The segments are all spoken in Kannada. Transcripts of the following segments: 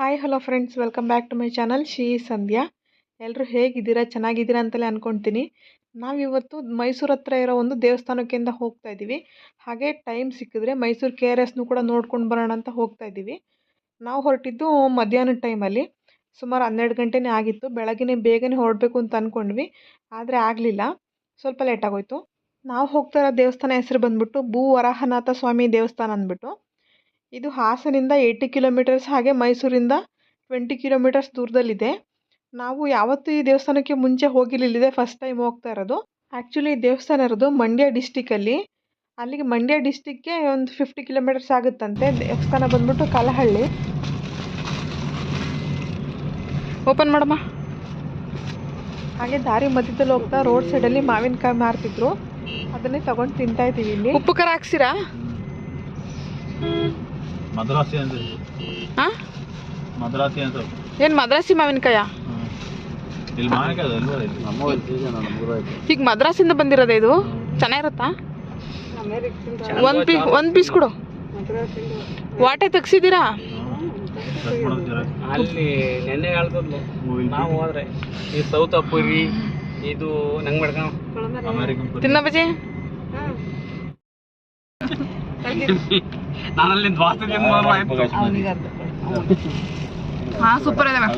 Hi hello friends, welcome back to my channel Shri Sandhya. ಎಲ್ಲರೂ ಹೇಗಿದ್ದೀರಾ? ಚೆನ್ನಾಗಿದ್ದೀರಾ ಅಂತಲೇ ಅಂದ್ಕೊಳ್ತೀನಿ. ನಾವಿವತ್ತು ಮೈಸೂರು ಹತ್ರ ಇರೋ ಒಂದು ದೇವಸ್ಥಾನಕ್ಕಿಂತ ಹೋಗ್ತಾ ಇದ್ದೀವಿ. ಹಾಗೆ ಟೈಮ್ ಸಿಕ್ಕಿದ್ರೆ ಮೈಸೂರು KRSನೂ ಕೂಡ ನೋಡ್ಕೊಂಡು ಬರೋಣ ಅಂತ ಹೋಗ್ತಾ ಇದ್ದೀವಿ. ನಾವು ಹೊರಟಿದ್ದು ಮಧ್ಯಾಹ್ನದ ಟೈಮಲ್ಲಿ, ಸುಮಾರು 12 ಗಂಟೆನೇ ಆಗಿತ್ತು. ಬೆಳಗ್ಗೆ ಬೇಗನೆ ಹೊರಡಬೇಕು ಅಂತ ಅಂದ್ಕೊಂಡ್ವಿ, ಆದರೆ ಆಗಲಿಲ್ಲ, ಸ್ವಲ್ಪ ಲೇಟ್ ಆಗೋಯ್ತು. ನಾವು ಹೋಗ್ತಾ ಇರೋ ದೇವಸ್ಥಾನ ಹೆಸರು ಬಂದ್ಬಿಟ್ಟು ಭೂ ವರಾಹನಾಥ ಸ್ವಾಮಿ ದೇವಸ್ಥಾನ ಅಂದ್ಬಿಟ್ಟು. ಇದು ಹಾಸನಿಂದ 80 ಕಿಲೋಮೀಟರ್ಸ್, ಹಾಗೆ ಮೈಸೂರಿಂದ 20 ಕಿಲೋಮೀಟರ್ಸ್ ದೂರದಲ್ಲಿದೆ. ನಾವು ಯಾವತ್ತೂ ಈ ದೇವಸ್ಥಾನಕ್ಕೆ ಮುಂಚೆ ಹೋಗಿರಲಿಲ್ಲ, ಇದೇ ಫಸ್ಟ್ ಟೈಮ್ ಹೋಗ್ತಾ ಇರೋದು. ಆ್ಯಕ್ಚುಲಿ ಈ ದೇವಸ್ಥಾನ ಇರೋದು ಮಂಡ್ಯ ಡಿಸ್ಟಿಕಲ್ಲಿ. ಅಲ್ಲಿಗೆ ಮಂಡ್ಯ ಡಿಸ್ಟಿಕ್ಗೆ ಒಂದು 50 ಕಿಲೋಮೀಟರ್ಸ್ ಆಗುತ್ತಂತೆ. ದೇವಸ್ಥಾನ ಬಂದ್ಬಿಟ್ಟು ಕಲಹಳ್ಳಿ. ಓಪನ್ ಮಾಡಮ್ಮ. ಹಾಗೆ ದಾರಿ ಮಧ್ಯದಲ್ಲಿ ಹೋಗ್ತಾ ರೋಡ್ ಸೈಡಲ್ಲಿ ಮಾವಿನಕಾಯಿ ಮಾರ್ತಿದ್ರು, ಅದನ್ನೇ ತಗೊಂಡು ತಿಂತಾ ಇದ್ದೀವಿ. ಇಲ್ಲಿ ಉಪ್ಪು ಖಾರ ಹಾಕ್ಸಿರಾ? ಮದ್ರಾಸಿ ಅಂತ. ಹಾಂ, ಮದ್ರಾಸಿ ಅಂತ. ಏನು ಮದ್ರಾಸಿ ಮಾವಿನಕಾಯ? ಇಲ್ಲಿ ಮಾವಿನಕಾಯಿ ಈಗ ಮದ್ರಾಸಿಂದ ಬಂದಿರೋದು ಇದು. ಚೆನ್ನಾಗಿರುತ್ತಾ? ಒಂದು ಪೀಸ್ ಕೊಡು. ವಾಟೆ ತೆಗ್ಸಿದ್ದೀರಾ? ಅಲ್ಲಿ ನೆನ್ನೆ ಹೇಳ್ತದ್ಲು ನಾವು ಹೋದ್ರೆ ಈ ಸೌತ್ ಅಪ್ಪುರಿ ಇದು ನಂಗೆ ಮಾಡ್ಕೊಂಡು ತಿನ್ನ ಬಜೆ. ನಾನು ಅಲ್ಲಿಂದ ವಾಸ್ತು ಹಾಂ, ಸೂಪರ್ ಇದಾವೆ.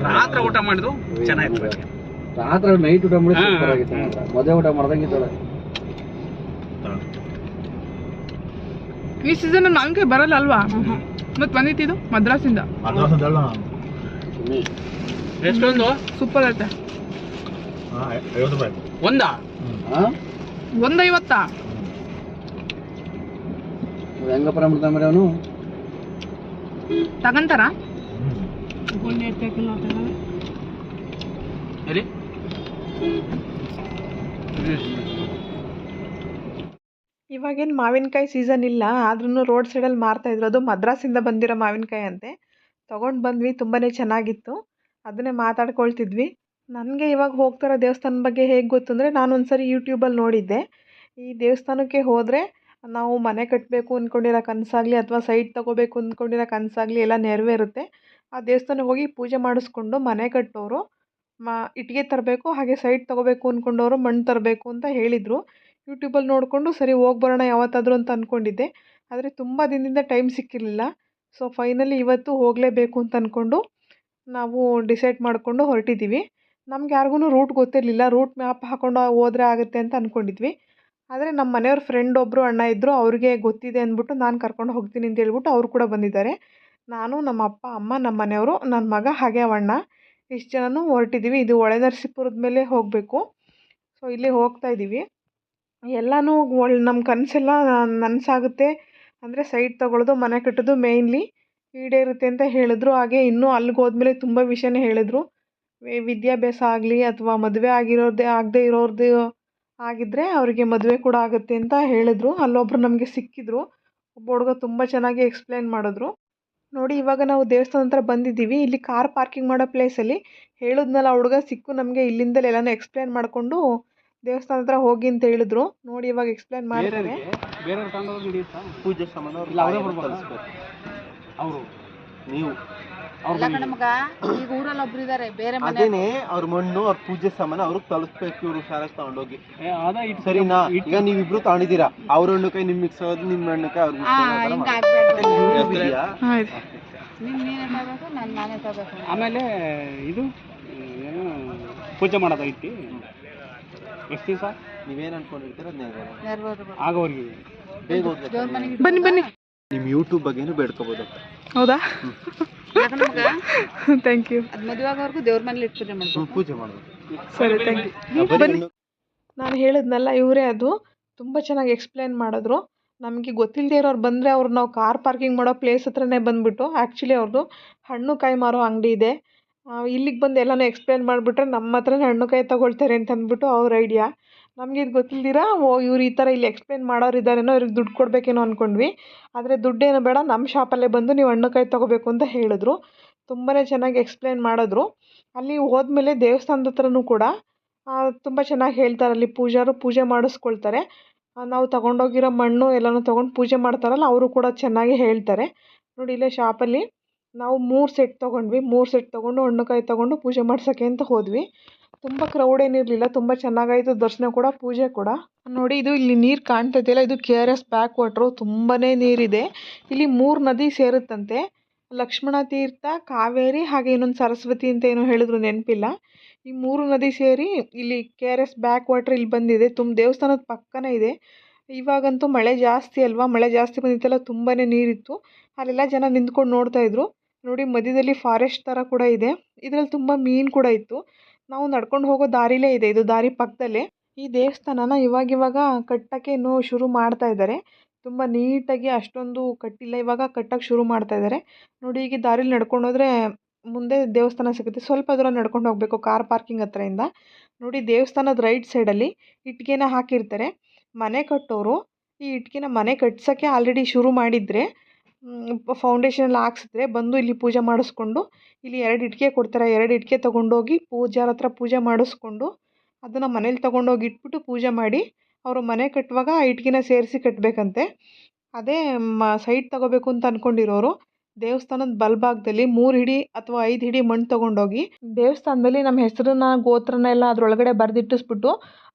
ರಾತ್ರಿ ಊಟ ಮಾಡಿದ್ದು ಚೆನ್ನಾಗಿತ್ತು. ರಾತ್ರಿ ನೈಟ್ ಊಟ ಮಾಡಿ ಸೂಪರ್ ಆಗಿತ್ತು. ಮದುವೆ ಊಟ ಮಾಡ್ದಂಗಿದ್ದಾಳೆ. ಈ ಸೀಸನ್ ಮಾವಿನಕಾಯಿ ಬರಲ್ಲ ಅಲ್ವಾ? ಮತ್ತೆ ಬಂದಿತ್ತು ಮದ್ರಾಸಿಂದ. ಎಷ್ಟೊಂದು ಸೂಪರ್ ಐತೆ. 50 ರೂಪಾಯಿ ಒಂದಾ? 150. ಹೆಂಗಪ್ಪರ ಮಾಡ್ತಾನೆ ಅವನು ತಗಂತಾರ? ಎಲ್ಲಿ ಇವಾಗೇನು ಮಾವಿನಕಾಯಿ ಸೀಸನ್ ಇಲ್ಲ, ಆದ್ರೂ ರೋಡ್ ಸೈಡಲ್ಲಿ ಮಾರ್ತಾಯಿದ್ರು. ಅದು ಮದ್ರಾಸಿಂದ ಬಂದಿರೋ ಮಾವಿನಕಾಯಿ ಅಂತೆ. ತೊಗೊಂಡು ಬಂದ್ವಿ, ತುಂಬಾ ಚೆನ್ನಾಗಿತ್ತು. ಅದನ್ನೇ ಮಾತಾಡ್ಕೊಳ್ತಿದ್ವಿ. ನನಗೆ ಇವಾಗ ಹೋಗ್ತಾರೋ ದೇವಸ್ಥಾನದ ಬಗ್ಗೆ ಹೇಗೆ ಗೊತ್ತು ಅಂದರೆ, ನಾನೊಂದು ಸರಿ ಯೂಟ್ಯೂಬಲ್ಲಿ ನೋಡಿದ್ದೆ. ಈ ದೇವಸ್ಥಾನಕ್ಕೆ ಹೋದರೆ ನಾವು ಮನೆ ಕಟ್ಟಬೇಕು ಅಂದ್ಕೊಂಡಿರೋ ಕನಸಾಗಲಿ ಅಥವಾ ಸೈಟ್ ತೊಗೋಬೇಕು ಅಂದ್ಕೊಂಡಿರೋ ಕನಸಾಗಲಿ ಎಲ್ಲ ನೆರವೇರುತ್ತೆ. ಆ ದೇವಸ್ಥಾನಕ್ಕೆ ಹೋಗಿ ಪೂಜೆ ಮಾಡಿಸ್ಕೊಂಡು ಮನೆ ಕಟ್ಟೋರು ಇಟ್ಟಿಗೆ ತರಬೇಕು, ಹಾಗೆ ಸೈಟ್ ತೊಗೋಬೇಕು ಅಂದ್ಕೊಂಡವರು ಮಣ್ಣು ತರಬೇಕು ಅಂತ ಹೇಳಿದರು. ಯೂಟ್ಯೂಬಲ್ಲಿ ನೋಡಿಕೊಂಡು ಸರಿ ಹೋಗಿ ಬರೋಣ ಯಾವತ್ತಾದರೂ ಅಂತ ಅಂದ್ಕೊಂಡಿದ್ದೆ, ಆದರೆ ತುಂಬ ದಿನದಿಂದ ಟೈಮ್ ಸಿಕ್ಕಿರಲಿಲ್ಲ. ಸೊ ಫೈನಲಿ ಇವತ್ತು ಹೋಗಲೇಬೇಕು ಅಂತ ಅಂದ್ಕೊಂಡು ನಾವು ಡಿಸೈಡ್ ಮಾಡಿಕೊಂಡು ಹೊರಟಿದ್ದೀವಿ. ನಮ್ಗೆ ಯಾರಿಗೂ ರೂಟ್ ಗೊತ್ತಿರಲಿಲ್ಲ, ರೂಟ್ ಮ್ಯಾಪ್ ಹಾಕ್ಕೊಂಡು ಹೋದರೆ ಆಗುತ್ತೆ ಅಂತ ಅಂದ್ಕೊಂಡಿದ್ವಿ. ಆದರೆ ನಮ್ಮ ಮನೆಯವ್ರ ಫ್ರೆಂಡ್ ಒಬ್ಬರು ಅಣ್ಣ ಇದ್ದರು, ಅವ್ರಿಗೆ ಗೊತ್ತಿದೆ ಅಂದ್ಬಿಟ್ಟು ನಾನು ಕರ್ಕೊಂಡು ಹೋಗ್ತೀನಿ ಅಂತ ಹೇಳ್ಬಿಟ್ಟು ಅವರು ಕೂಡ ಬಂದಿದ್ದಾರೆ. ನಾನು, ನಮ್ಮ ಅಪ್ಪ, ಅಮ್ಮ, ನಮ್ಮ ಮನೆಯವರು, ನನ್ನ ಮಗ ಹಾಗೆ ಅವಣ್ಣ, ಇಷ್ಟು ಜನನೂ ಹೊರಟಿದ್ದೀವಿ. ಇದು ಹೊಳೆನರಸೀಪುರದ ಮೇಲೆ ಹೋಗಬೇಕು. ಸೊ ಇಲ್ಲಿ ಹೋಗ್ತಾ ಇದ್ದೀವಿ. ಎಲ್ಲನೂ ನಮ್ಮ ಕನಸೆಲ್ಲ ನನಸಾಗುತ್ತೆ ಅಂದರೆ ಸೈಟ್ ತೊಗೊಳ್ಳೋದು, ಮನೆ ಕಟ್ಟೋದು ಮೇಯ್ನ್ಲಿ ಈಡೇರುತ್ತೆ ಅಂತ ಹೇಳಿದ್ರು. ಹಾಗೆ ಇನ್ನೂ ಅಲ್ಲಿಗೆ ಹೋದ್ಮೇಲೆ ತುಂಬ ವಿಷಯನೇ ಹೇಳಿದ್ರು. ವಿದ್ಯಾಭ್ಯಾಸ ಆಗಲಿ ಅಥವಾ ಮದುವೆ ಆಗದೆ ಇರೋರ್ದು ಆಗಿದ್ದರೆ ಅವರಿಗೆ ಮದುವೆ ಕೂಡ ಆಗುತ್ತೆ ಅಂತ ಹೇಳಿದ್ರು. ಅಲ್ಲೊಬ್ಬರು ನಮಗೆ ಸಿಕ್ಕಿದ್ರು, ಒಬ್ಬ ಹುಡುಗ ತುಂಬ ಚೆನ್ನಾಗಿ ಎಕ್ಸ್ಪ್ಲೇನ್ ಮಾಡಿದ್ರು. ನೋಡಿ, ಇವಾಗ ನಾವು ದೇವಸ್ಥಾನ ಹತ್ರ ಬಂದಿದ್ದೀವಿ. ಇಲ್ಲಿ ಕಾರ್ ಪಾರ್ಕಿಂಗ್ ಮಾಡೋ ಪ್ಲೇಸಲ್ಲಿ ಹೇಳಿದ್ನಲ್ಲ ಹುಡುಗ ಸಿಕ್ಕು ನಮಗೆ. ಇಲ್ಲಿಂದಲೇ ಎಲ್ಲನೂ ಎಕ್ಸ್ಪ್ಲೇನ್ ಮಾಡಿಕೊಂಡು ದೇವಸ್ಥಾನ ಹತ್ರ ಹೋಗಿ ಅಂತ ಹೇಳಿದ್ರು. ನೋಡಿ, ಇವಾಗ ಎಕ್ಸ್ಪ್ಲೇನ್ ಮಾಡ್ತಾರೆ. ಬೇರೆಯವ್ರು ತಗೊಂಡೋಗಿ ಹಿಡಿಯುತ್ತಾ? ಪೂಜೆ ಸಾಮಾನು ಇಲ್ಲ ಅವರೇ ಬರ್ಬೇಕು. ಅವರು ನೀವು ಈಗ ಊರಲ್ಲಿ ಒಬ್ರು ಇದಾರೆ ಬೇರೆ ಮನೆ, ಅದೇನೆ ಅವ್ರ ಮಣ್ಣು ಅವ್ರ ಪೂಜೆ ಸಾಮಾನು ಅವ್ರಿಗೆ ತಲುಪಿಸ್ಬೇಕು. ಇವ್ರು ಶಾಲೆಗೆ ತಗೊಂಡೋಗಿ ಅದ ಸರಿನಾ? ಈಗ ನೀವಿಬ್ರು ತಗೊಂಡಿದ್ದೀರಾ, ಅವ್ರ ಹಣ್ಣುಕಾಯಿ ನಿಮ್ ಮಿಕ್ಸ್ ಆಗೋದು, ನಿಮ್ಮ ಹಣ್ಣುಕಾಯಿ ಅವ್ರಿಗೆ ಹಿಂಗ ಆಗ್ಬೇಡ್ದು. ಆಯ್ತು. ನೀನೇ ತಗೋಬೇಕು, ನಾನೇ ತಗೋಬೇಕು. ಆಮೇಲೆ ಇದು ಏನು ಪೂಜೆ ಮಾಡೋದು ಐತಿ. ಎಷ್ಟು ದಿವಸ ನೀವೇನ್ ಅನ್ಕೊಂಡಿರ್ತೀರ ನೆರವೇರ್ಬೇಕು. ಆಗೋರಿಗೆ ಬೇಗ ಹೋಗ್ಬೇಕು. ದೇವ್ರ ಮನೆಗೆ ಬನ್ನಿ ಬನ್ನಿ. ನಿಮ್ ಯೂಟ್ಯೂಬ್ ಬಗ್ಗೆನೂ ಬೇಡ್ಕೋಬಹುದು. ಹೌದಾ? ನಮಗ ಥ್ಯಾಂಕ್ ಯು. ಅದ್ ಮದುವೆ ಆಗೋವರೆಗೂ ದೇವ್ರ ಮನೇಲಿ ಇಟ್ಟು ಪೂಜೆ ಮಾಡ್ಬೇಕು. ಪೂಜೆ ಮಾಡೋದು. ಸರಿ, ಥ್ಯಾಂಕ್ ಯು. ಬನ್ನಿ. ನಾನು ಹೇಳಿದ್ನಲ್ಲ, ಇವರೇ ಅದು. ತುಂಬ ಚೆನ್ನಾಗಿ ಎಕ್ಸ್ಪ್ಲೇನ್ ಮಾಡಿದ್ರು. ನಮಗೆ ಗೊತ್ತಿಲ್ಲದೆ ಇರೋರು ಬಂದರೆ ಅವ್ರು ನಾವು ಕಾರ್ ಪಾರ್ಕಿಂಗ್ ಮಾಡೋ ಪ್ಲೇಸ್ ಹತ್ರನೇ ಬಂದುಬಿಟ್ಟು, ಆ್ಯಕ್ಚುಲಿ ಅವ್ರದ್ದು ಹಣ್ಣು ಕಾಯಿ ಮಾರೋ ಅಂಗಡಿ ಇದೆ. ಇಲ್ಲಿಗೆ ಬಂದು ಎಲ್ಲನೂ ಎಕ್ಸ್ಪ್ಲೇನ್ ಮಾಡಿಬಿಟ್ರೆ ನಮ್ಮ ಹತ್ರನೇ ಹಣ್ಣು ಕಾಯಿ ತೊಗೊಳ್ತಾರೆ ಅಂತ ಅಂದ್ಬಿಟ್ಟು ಅವ್ರ ಐಡಿಯಾ. ನಮಗೆ ಇದು ಗೊತ್ತಿಲ್ದಿರ ಇವ್ರು ಈ ಥರ ಇಲ್ಲಿ ಎಕ್ಸ್ಪ್ಲೇನ್ ಮಾಡೋರು ಇದ್ದಾರೇನೋ, ಇವ್ರಿಗೆ ದುಡ್ಡು ಕೊಡಬೇಕೇನೋ ಅಂದ್ಕೊಂಡ್ವಿ. ಆದರೆ ದುಡ್ಡೇನು ಬೇಡ, ನಮ್ಮ ಶಾಪಲ್ಲೇ ಬಂದು ನೀವು ಹಣ್ಣುಕಾಯಿ ತೊಗೋಬೇಕು ಅಂತ ಹೇಳಿದ್ರು. ತುಂಬಾ ಚೆನ್ನಾಗಿ ಎಕ್ಸ್ಪ್ಲೇನ್ ಮಾಡಿದ್ರು. ಅಲ್ಲಿ ಹೋದ್ಮೇಲೆ ದೇವಸ್ಥಾನದ ಹತ್ರನೂ ಕೂಡ ತುಂಬ ಚೆನ್ನಾಗಿ ಹೇಳ್ತಾರೆ. ಅಲ್ಲಿ ಪೂಜಾರು ಪೂಜೆ ಮಾಡಿಸ್ಕೊಳ್ತಾರೆ. ನಾವು ತೊಗೊಂಡೋಗಿರೋ ಮಣ್ಣು ಎಲ್ಲನೂ ತೊಗೊಂಡು ಪೂಜೆ ಮಾಡ್ತಾರಲ್ಲ, ಅವರು ಕೂಡ ಚೆನ್ನಾಗಿ ಹೇಳ್ತಾರೆ. ನೋಡಿ, ಇಲ್ಲೇ ಶಾಪಲ್ಲಿ ನಾವು 3 ಸೆಟ್ ತೊಗೊಂಡ್ವಿ. 3 ಸೆಟ್ ತೊಗೊಂಡು ಹಣ್ಣುಕಾಯಿ ತೊಗೊಂಡು ಪೂಜೆ ಮಾಡ್ಸೋಕ್ಕೆ ಅಂತ ಹೋದ್ವಿ. ತುಂಬ ಕ್ರೌಡ್ ಏನಿರಲಿಲ್ಲ, ತುಂಬ ಚೆನ್ನಾಗಾಯಿತು ದರ್ಶನ ಕೂಡ ಪೂಜೆ ಕೂಡ. ನೋಡಿ ಇದು ಇಲ್ಲಿ ನೀರು ಕಾಣ್ತಾ ಇದೆಯಲ್ಲ, ಇದು KRS ಬ್ಯಾಕ್ ವಾಟ್ರು. ತುಂಬಾ ನೀರಿದೆ. ಇಲ್ಲಿ 3 ನದಿ ಸೇರುತ್ತಂತೆ, ಲಕ್ಷ್ಮಣ ತೀರ್ಥ, ಕಾವೇರಿ, ಹಾಗೆ ಇನ್ನೊಂದು ಸರಸ್ವತಿ ಅಂತ ಏನೋ ಹೇಳಿದ್ರು, ನೆನಪಿಲ್ಲ. ಈ 3 ನದಿ ಸೇರಿ ಇಲ್ಲಿ KRS ಬ್ಯಾಕ್ ವಾಟ್ರ್ ಇಲ್ಲಿ ಬಂದಿದೆ. ದೇವಸ್ಥಾನದ ಪಕ್ಕನೇ ಇದೆ. ಇವಾಗಂತೂ ಮಳೆ ಜಾಸ್ತಿ ಅಲ್ವಾ, ಮಳೆ ಜಾಸ್ತಿ ಬಂದಿತ್ತಲ್ಲ, ತುಂಬಾ ನೀರಿತ್ತು. ಅಲ್ಲೆಲ್ಲ ಜನ ನಿಂತ್ಕೊಂಡು ನೋಡ್ತಾಯಿದ್ರು. ನೋಡಿ ಮಧ್ಯದಲ್ಲಿ ಫಾರೆಸ್ಟ್ ಥರ ಕೂಡ ಇದೆ. ಇದರಲ್ಲಿ ತುಂಬ ಮೀನು ಕೂಡ ಇತ್ತು. ನಾವು ನಡ್ಕೊಂಡು ಹೋಗೋ ದಾರಿಲೇ ಇದೆ, ಇದು ದಾರಿ ಪಕ್ಕದಲ್ಲೇ. ಈ ದೇವಸ್ಥಾನನ ಇವಾಗ ಕಟ್ಟೋಕ್ಕೆ ಇನ್ನೂ ಶುರು ಮಾಡ್ತಾ ಇದ್ದಾರೆ. ತುಂಬ ನೀಟಾಗಿ ಅಷ್ಟೊಂದು ಕಟ್ಟಿಲ್ಲ, ಇವಾಗ ಕಟ್ಟೋಕ್ಕೆ ಶುರು ಮಾಡ್ತಾ ಇದ್ದಾರೆ. ನೋಡಿ ಈಗ ದಾರಿಲಿ ನಡ್ಕೊಂಡು ಹೋದರೆ ಮುಂದೆ ದೇವಸ್ಥಾನ ಸಿಗುತ್ತೆ. ಸ್ವಲ್ಪ ದೂರ ನಡ್ಕೊಂಡು ಹೋಗಬೇಕು ಕಾರ್ ಪಾರ್ಕಿಂಗ್ ಹತ್ರದಿಂದ. ನೋಡಿ ದೇವಸ್ಥಾನದ ರೈಟ್ ಸೈಡಲ್ಲಿ ಇಟ್ಟಿಗೆನ ಹಾಕಿರ್ತಾರೆ. ಮನೆ ಕಟ್ಟೋರು ಈ ಇಟ್ಟಿಗೆನ ಮನೆ ಕಟ್ಸೋಕ್ಕೆ ಆಲ್ರೆಡಿ ಶುರು ಮಾಡಿದರೆ, ಫೌಂಡೇಶನ್ ಎಲ್ಲ ಹಾಕ್ಸಿದ್ರೆ ಬಂದು ಇಲ್ಲಿ ಪೂಜೆ ಮಾಡಿಸ್ಕೊಂಡು, ಇಲ್ಲಿ 2 ಇಟ್ಟಿಗೆ ಕೊಡ್ತಾರೆ. 2 ಇಟ್ಟಿಗೆ ತೊಗೊಂಡೋಗಿ ಪೂಜಾರ ಹತ್ರ ಪೂಜೆ ಮಾಡಿಸ್ಕೊಂಡು ಅದನ್ನು ಮನೇಲಿ ತೊಗೊಂಡೋಗಿ ಇಟ್ಬಿಟ್ಟು ಪೂಜೆ ಮಾಡಿ, ಅವರು ಮನೆ ಕಟ್ಟುವಾಗ ಆ ಇಟ್ಟಿಗೆನ ಸೇರಿಸಿ ಕಟ್ಟಬೇಕಂತೆ. ಅದೇ ಸೈಟ್ ತೊಗೋಬೇಕು ಅಂತ ಅಂದ್ಕೊಂಡಿರೋರು ದೇವಸ್ಥಾನದ ಬಲಭಾಗದಲ್ಲಿ 3 ಹಿಡಿ ಅಥವಾ 5 ಹಿಡಿ ಮಣ್ಣು ತೊಗೊಂಡೋಗಿ ದೇವಸ್ಥಾನದಲ್ಲಿ ನಮ್ಮ ಹೆಸರನ್ನ, ಗೋತ್ರನ ಎಲ್ಲ ಅದರೊಳಗಡೆ ಬರೆದಿಟ್ಟಿಸ್ಬಿಟ್ಟು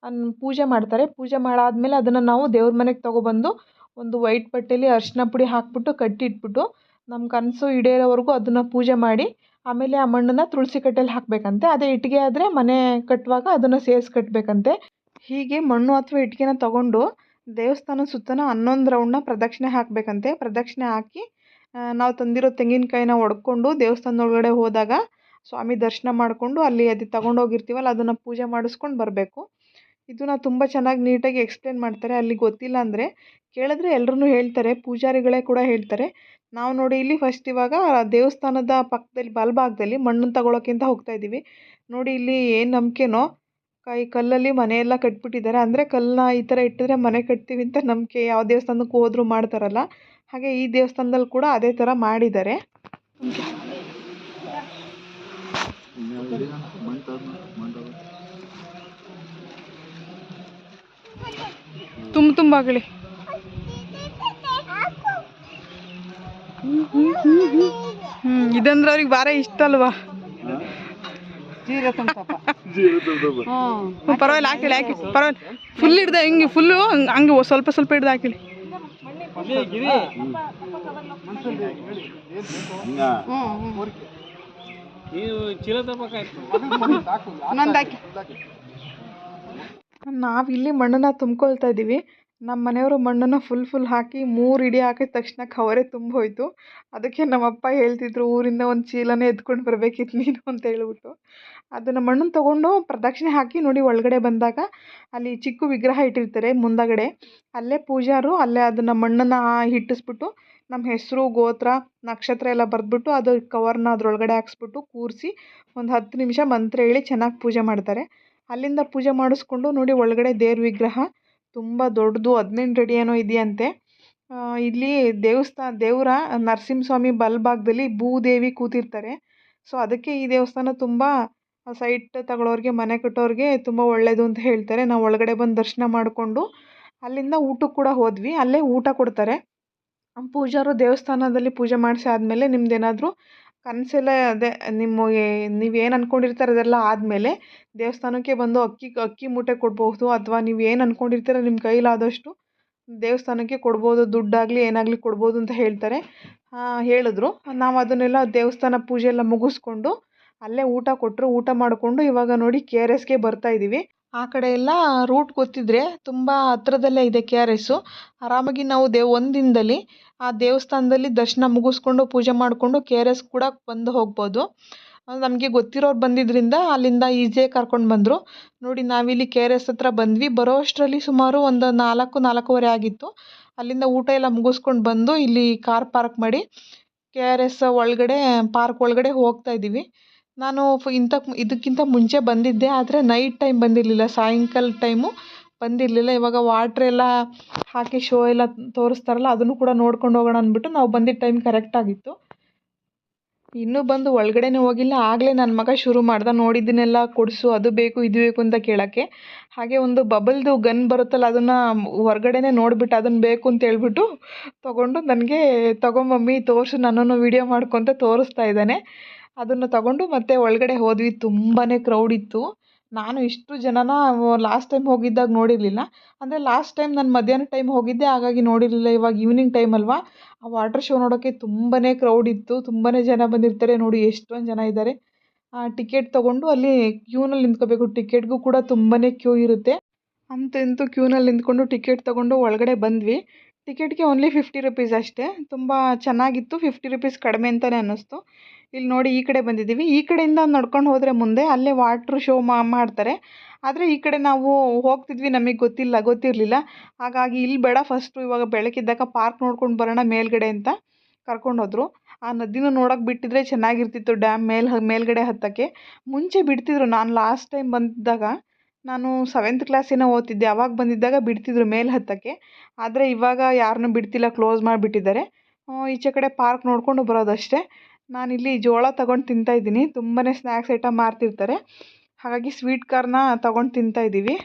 ಪೂಜೆ ಮಾಡ್ತಾರೆ. ಪೂಜೆ ಮಾಡಾದ್ಮೇಲೆ ಅದನ್ನು ನಾವು ದೇವ್ರ ಮನೆಗೆ ತೊಗೊಬಂದು ಒಂದು ವೈಟ್ ಬಟ್ಟೆಯಲ್ಲಿ ಅರಿಶಿನ ಪುಡಿ ಹಾಕ್ಬಿಟ್ಟು ಕಟ್ಟಿಟ್ಬಿಟ್ಟು ನಮ್ಮ ಕನಸು ಈಡೇರೋವರೆಗೂ ಅದನ್ನು ಪೂಜೆ ಮಾಡಿ, ಆಮೇಲೆ ಆ ಮಣ್ಣನ್ನು ತುಳಸಿ ಕಟ್ಟೆಯಲ್ಲಿ ಹಾಕಬೇಕಂತೆ. ಅದೇ ಇಟ್ಟಿಗೆ ಆದರೆ ಮನೆ ಕಟ್ಟುವಾಗ ಅದನ್ನು ಸೇರಿಸಿ ಕಟ್ಟಬೇಕಂತೆ. ಹೀಗೆ ಮಣ್ಣು ಅಥವಾ ಇಟ್ಟಿಗೆನ ತೊಗೊಂಡು ದೇವಸ್ಥಾನದ ಸುತ್ತಲೂ 11 ರೌಂಡನ್ನ ಪ್ರದಕ್ಷಿಣೆ ಹಾಕಬೇಕಂತೆ. ಪ್ರದಕ್ಷಿಣೆ ಹಾಕಿ ನಾವು ತಂದಿರೋ ತೆಂಗಿನಕಾಯಿನ ಒಡ್ಕೊಂಡು ದೇವಸ್ಥಾನದೊಳಗಡೆ ಹೋದಾಗ ಸ್ವಾಮಿ ದರ್ಶನ ಮಾಡಿಕೊಂಡು ಅಲ್ಲಿ ಅದು ತೊಗೊಂಡೋಗಿರ್ತೀವಲ್ಲ ಅದನ್ನು ಪೂಜೆ ಮಾಡಿಸ್ಕೊಂಡು ಬರಬೇಕು. ಇದನ್ನು ತುಂಬ ಚೆನ್ನಾಗಿ ನೀಟಾಗಿ ಎಕ್ಸ್ಪ್ಲೇನ್ ಮಾಡ್ತಾರೆ. ಅಲ್ಲಿ ಗೊತ್ತಿಲ್ಲ ಅಂದರೆ ಕೇಳಿದ್ರೆ ಎಲ್ಲರೂ ಹೇಳ್ತಾರೆ, ಪೂಜಾರಿಗಳೇ ಕೂಡ ಹೇಳ್ತಾರೆ. ನಾವು ನೋಡಿ ಇಲ್ಲಿ ಫಸ್ಟ್ ಇವಾಗ ದೇವಸ್ಥಾನದ ಪಕ್ಕದಲ್ಲಿ ಬಲಭಾಗದಲ್ಲಿ ಮಣ್ಣನ್ನು ತಗೊಳ್ಳೋಕ್ಕಿಂತ ಹೋಗ್ತಾ ಇದ್ದೀವಿ. ನೋಡಿ ಇಲ್ಲಿ ಏನು ನಂಬಿಕೆನೋ ಕಲ್ಲಲ್ಲಿ ಮನೆಯೆಲ್ಲ ಕಟ್ಬಿಟ್ಟಿದ್ದಾರೆ. ಅಂದರೆ ಕಲ್ಲನ್ನ ಈ ಥರ ಇಟ್ಟಿದ್ರೆ ಮನೆ ಕಟ್ತೀವಿ ಅಂತ ನಂಬಿಕೆ. ಯಾವ ದೇವಸ್ಥಾನಕ್ಕೆ ಹೋದರೂ ಮಾಡ್ತಾರಲ್ಲ, ಹಾಗೆ ಈ ದೇವಸ್ಥಾನದಲ್ಲಿ ಕೂಡ ಅದೇ ಥರ ಮಾಡಿದ್ದಾರೆ. ತುಂಬ ಆಗಲಿ. ಇದಂದ್ರೆ ಅವ್ರಿಗೆ ಭಾಳ ಇಷ್ಟ ಅಲ್ವಾ? ಪರವಾಗಿಲ್ಲ, ಹಾಕಿ ಪರವಾಗಿಲ್ಲ. ಫುಲ್ ಹಿಡ್ದ ಹಿಂಗೆ ಫುಲ್ಲು ಹಂಗೆ ಸ್ವಲ್ಪ ಹಿಡ್ದು ಹಾಕಿಲಿ. ನಾವಿಲ್ಲಿ ಮಣ್ಣನ್ನು ತುಂಬ್ಕೊಳ್ತಾ ಇದ್ದೀವಿ. ನಮ್ಮ ಮನೆಯವರು ಮಣ್ಣನ್ನು ಫುಲ್ ಹಾಕಿ 3 ಹಿಡಿ ಹಾಕಿದ ತಕ್ಷಣ ಕವರೇ ತುಂಬೋಯ್ತು. ಅದಕ್ಕೆ ನಮ್ಮಪ್ಪ ಹೇಳ್ತಿದ್ರು, ಊರಿಂದ ಒಂದು ಚೀಲನೇ ಎತ್ಕೊಂಡು ಬರಬೇಕಿತ್ತು ನೀನು ಅಂತ ಹೇಳ್ಬಿಟ್ಟು. ಅದನ್ನು ಮಣ್ಣನ್ನು ತೊಗೊಂಡು ಪ್ರದಕ್ಷಿಣೆ ಹಾಕಿ ನೋಡಿ ಒಳಗಡೆ ಬಂದಾಗ ಅಲ್ಲಿ ಚಿಕ್ಕ ವಿಗ್ರಹ ಇಟ್ಟಿರ್ತಾರೆ ಮುಂದಗಡೆ. ಅಲ್ಲೇ ಪೂಜಾರು ಅಲ್ಲೇ ಅದನ್ನು ಮಣ್ಣನ್ನು ಇಟ್ಟಿಸ್ಬಿಟ್ಟು ನಮ್ಮ ಹೆಸರು, ಗೋತ್ರ, ನಕ್ಷತ್ರ ಎಲ್ಲ ಬರೆದ್ಬಿಟ್ಟು ಅದು ಕವರ್ನ ಅದರೊಳಗಡೆ ಹಾಕ್ಸ್ಬಿಟ್ಟು ಕೂರಿಸಿ ಒಂದು 10 ನಿಮಿಷ ಮಂತ್ರ ಹೇಳಿ ಚೆನ್ನಾಗಿ ಪೂಜೆ ಮಾಡ್ತಾರೆ. ಅಲ್ಲಿಂದ ಪೂಜೆ ಮಾಡಿಸ್ಕೊಂಡು ನೋಡಿ ಒಳಗಡೆ ದೇವ್ರ ವಿಗ್ರಹ ತುಂಬ ದೊಡ್ಡದು, 18 ಅಡಿ ಏನೋ ಇದೆಯಂತೆ. ಇಲ್ಲಿ ದೇವರ ನರಸಿಂಹಸ್ವಾಮಿ ಬಲಭಾಗದಲ್ಲಿ ಭೂದೇವಿ ಕೂತಿರ್ತಾರೆ. ಸೊ ಅದಕ್ಕೆ ಈ ದೇವಸ್ಥಾನ ತುಂಬ ಸೈಟ್ ತಗೊಳ್ಳೋರಿಗೆ, ಮನೆ ಕಟ್ಟೋರಿಗೆ ತುಂಬ ಒಳ್ಳೆಯದು ಅಂತ ಹೇಳ್ತಾರೆ. ನಾವು ಒಳಗಡೆ ಬಂದು ದರ್ಶನ ಮಾಡಿಕೊಂಡು ಅಲ್ಲಿಂದ ಊಟಕ್ಕೆ ಕೂಡ ಹೋದ್ವಿ. ಅಲ್ಲೇ ಊಟ ಕೊಡ್ತಾರೆ. ಪೂಜಾರು ದೇವಸ್ಥಾನದಲ್ಲಿ ಪೂಜೆ ಮಾಡಿಸಿ ಆದಮೇಲೆ ನಿಮ್ದೇನಾದರೂ ಕನಸೆಲ್ಲ ಅದೇ ನೀವೇನು ಅಂದ್ಕೊಂಡಿರ್ತಾರೆ ಅದೆಲ್ಲ ಆದಮೇಲೆ ದೇವಸ್ಥಾನಕ್ಕೆ ಬಂದು ಅಕ್ಕಿ ಮೂಟೆ ಕೊಡ್ಬೋದು, ಅಥವಾ ನೀವು ಏನು ಅಂದ್ಕೊಂಡಿರ್ತೀರ ನಿಮ್ಮ ಕೈಲಾದಷ್ಟು ದೇವಸ್ಥಾನಕ್ಕೆ ಕೊಡ್ಬೋದು, ದುಡ್ಡಾಗಲಿ ಏನಾಗಲಿ ಕೊಡ್ಬೋದು ಅಂತ ಹೇಳ್ತಾರೆ. ಹೇಳಿದ್ರು. ನಾವು ಅದನ್ನೆಲ್ಲ ದೇವಸ್ಥಾನ ಪೂಜೆ ಎಲ್ಲ ಮುಗಿಸ್ಕೊಂಡು ಅಲ್ಲೇ ಊಟ ಕೊಟ್ಟರು. ಊಟ ಮಾಡಿಕೊಂಡು ಇವಾಗ ನೋಡಿ KRSಗೆ ಬರ್ತಾಯಿದ್ದೀವಿ. ಆ ಕಡೆ ಎಲ್ಲ ರೂಟ್ ಗೊತ್ತಿದ್ರೆ ತುಂಬ ಹತ್ರದಲ್ಲೇ ಇದೆ KRS. ಆರಾಮಾಗಿ ನಾವು ಒಂದು ದಿನದಲ್ಲಿ ಆ ದೇವಸ್ಥಾನದಲ್ಲಿ ದರ್ಶನ ಮುಗಿಸ್ಕೊಂಡು ಪೂಜೆ ಮಾಡಿಕೊಂಡು KRS ಕೂಡ ಬಂದು ಹೋಗ್ಬೋದು. ನಮಗೆ ಗೊತ್ತಿರೋರು ಬಂದಿದ್ದರಿಂದ ಅಲ್ಲಿಂದ ಈಸಿಯಾಗಿ ಕರ್ಕೊಂಡು ಬಂದರು. ನೋಡಿ ನಾವಿಲ್ಲಿ KRS ಹತ್ರ ಬಂದ್ವಿ. ಬರೋ ಅಷ್ಟರಲ್ಲಿ ಸುಮಾರು ಒಂದು 4-4:15 ಆಗಿತ್ತು. ಅಲ್ಲಿಂದ ಊಟ ಎಲ್ಲ ಮುಗಿಸ್ಕೊಂಡು ಬಂದು ಇಲ್ಲಿ ಕಾರ್ ಪಾರ್ಕ್ ಮಾಡಿ KRS ಒಳಗಡೆ ಪಾರ್ಕ್ ಒಳಗಡೆ ಹೋಗ್ತಾ ಇದ್ದೀವಿ. ನಾನು ಇದಕ್ಕಿಂತ ಮುಂಚೆ ಬಂದಿದ್ದೆ, ಆದರೆ ನೈಟ್ ಟೈಮ್ ಬಂದಿರಲಿಲ್ಲ, ಸಾಯಂಕಾಲ ಟೈಮು ಬಂದಿರಲಿಲ್ಲ. ಇವಾಗ ವಾಟ್ರ್ ಎಲ್ಲ ಹಾಕಿ ಶೋ ಎಲ್ಲ ತೋರಿಸ್ತಾರಲ್ಲ, ಅದನ್ನು ಕೂಡ ನೋಡ್ಕೊಂಡು ಹೋಗೋಣ ಅಂದ್ಬಿಟ್ಟು ನಾವು ಬಂದಿದ್ದ ಟೈಮ್ ಕರೆಕ್ಟಾಗಿತ್ತು. ಇನ್ನೂ ಬಂದು ಒಳಗಡೆನೇ ಹೋಗಿಲ್ಲ, ಆಗಲೇ ನನ್ನ ಮಗ ಶುರು ಮಾಡ್ದ ನೋಡಿದ್ದನ್ನೆಲ್ಲ ಕೊಡಿಸು, ಅದು ಬೇಕು ಇದು ಬೇಕು ಅಂತ ಕೇಳೋಕ್ಕೆ. ಹಾಗೆ ಒಂದು ಬಬಲ್ದು ಗನ್ ಬರುತ್ತಲ್ಲ, ಅದನ್ನು ಹೊರಗಡೆನೇ ನೋಡಿಬಿಟ್ಟು ಅದನ್ನು ಬೇಕು ಅಂತ ಹೇಳ್ಬಿಟ್ಟು ತೊಗೊಂಡು ನನಗೆ ತಗೋ ಮಮ್ಮಿ ತೋರಿಸು, ನನ್ನನ್ನು ವೀಡಿಯೋ ಮಾಡ್ಕೊತ ತೋರಿಸ್ತಾ ಇದ್ದಾನೆ. ಅದನ್ನು ತಗೊಂಡು ಮತ್ತೆ ಒಳಗಡೆ ಹೋದ್ವಿ. ತುಂಬಾ ಕ್ರೌಡ್ ಇತ್ತು. ನಾನು ಇಷ್ಟು ಜನನ ಲಾಸ್ಟ್ ಟೈಮ್ ಹೋಗಿದ್ದಾಗ ನೋಡಿರಲಿಲ್ಲ. ಅಂದರೆ ಲಾಸ್ಟ್ ಟೈಮ್ ನಾನು ಮಧ್ಯಾಹ್ನ ಟೈಮ್ ಹೋಗಿದ್ದೆ, ಹಾಗಾಗಿ ನೋಡಿರಲಿಲ್ಲ. ಇವಾಗ ಈವ್ನಿಂಗ್ ಟೈಮ್ ಅಲ್ವಾ, ಆ ವಾಟರ್ ಶೋ ನೋಡೋಕ್ಕೆ ತುಂಬಾ ಕ್ರೌಡ್ ಇತ್ತು. ತುಂಬಾ ಜನ ಬಂದಿರ್ತಾರೆ ನೋಡಿ, ಎಷ್ಟೊಂದು ಜನ ಇದ್ದಾರೆ. ಟಿಕೆಟ್ ತೊಗೊಂಡು ಅಲ್ಲಿ ಕ್ಯೂನಲ್ಲಿ ನಿಂತ್ಕೋಬೇಕು. ಟಿಕೆಟ್ಗೂ ಕೂಡ ತುಂಬಾ ಕ್ಯೂ ಇರುತ್ತೆ. ಅಂತೂ ಇಂತೂ ಕ್ಯೂನಲ್ಲಿ ನಿಂತ್ಕೊಂಡು ಟಿಕೆಟ್ ತೊಗೊಂಡು ಒಳಗಡೆ ಬಂದ್ವಿ. ಟಿಕೆಟ್ಗೆ ಓನ್ಲಿ 50 ರುಪೀಸ್ ಅಷ್ಟೇ. ತುಂಬ ಚೆನ್ನಾಗಿತ್ತು. 50 ರುಪೀಸ್ ಕಡಿಮೆ ಅಂತಲೇ ಅನ್ನಿಸ್ತು. ಇಲ್ಲಿ ನೋಡಿ ಈ ಕಡೆ ಬಂದಿದ್ದೀವಿ. ಈ ಕಡೆಯಿಂದ ನಡ್ಕೊಂಡು ಹೋದರೆ ಮುಂದೆ ಅಲ್ಲೇ ವಾಟ್ರ್ ಶೋ ಮಾಡ್ತಾರೆ. ಆದರೆ ಈ ಕಡೆ ನಾವು ಹೋಗ್ತಿದ್ವಿ, ನಮಗೆ ಗೊತ್ತಿರಲಿಲ್ಲ. ಹಾಗಾಗಿ ಇಲ್ಲಿ ಬೇಡ, ಫಸ್ಟು ಇವಾಗ ಬೆಳಕಿದ್ದಾಗ ಪಾರ್ಕ್ ನೋಡ್ಕೊಂಡು ಬರೋಣ ಮೇಲ್ಗಡೆ ಅಂತ ಕರ್ಕೊಂಡೋದ್ರು. ಆ ನದಿನೂ ನೋಡೋಕೆ ಬಿಟ್ಟಿದ್ರೆ ಚೆನ್ನಾಗಿರ್ತಿತ್ತು, ಡ್ಯಾಮ್ ಮೇಲ್ಗಡೆ ಹತ್ತೋಕ್ಕೆ. ಮುಂಚೆ ಬಿಡ್ತಿದ್ರು. ನಾನು ಲಾಸ್ಟ್ ಟೈಮ್ ಬಂದಿದ್ದಾಗ ನಾನು 7th ಕ್ಲಾಸ್ ಏನೋ ಓದ್ತಿದ್ದೆ, ಅವಾಗ ಬಂದಿದ್ದಾಗ ಬಿಡ್ತಿದ್ರು ಮೇಲೆ ಹತ್ತೋಕ್ಕೆ. ಆದರೆ ಇವಾಗ ಯಾರನ್ನೂ ಬಿಡ್ತಿಲ್ಲ, ಕ್ಲೋಸ್ ಮಾಡಿಬಿಟ್ಟಿದ್ದಾರೆ. ಈಚೆ ಕಡೆ ಪಾರ್ಕ್ ನೋಡಿಕೊಂಡು ಬರೋದಷ್ಟೇ. ನಾನಿಲ್ಲಿ ಜೋಳ ತೊಗೊಂಡು ತಿಂತಾಯಿದ್ದೀನಿ. ತುಂಬಾ ಸ್ನ್ಯಾಕ್ಸ್ ಐಟಮ್ ಮಾರ್ತಿರ್ತಾರೆ, ಹಾಗಾಗಿ ಸ್ವೀಟ್ ಕಾರ್ನ ತೊಗೊಂಡು ತಿಂತಾಯಿದ್ದೀವಿ.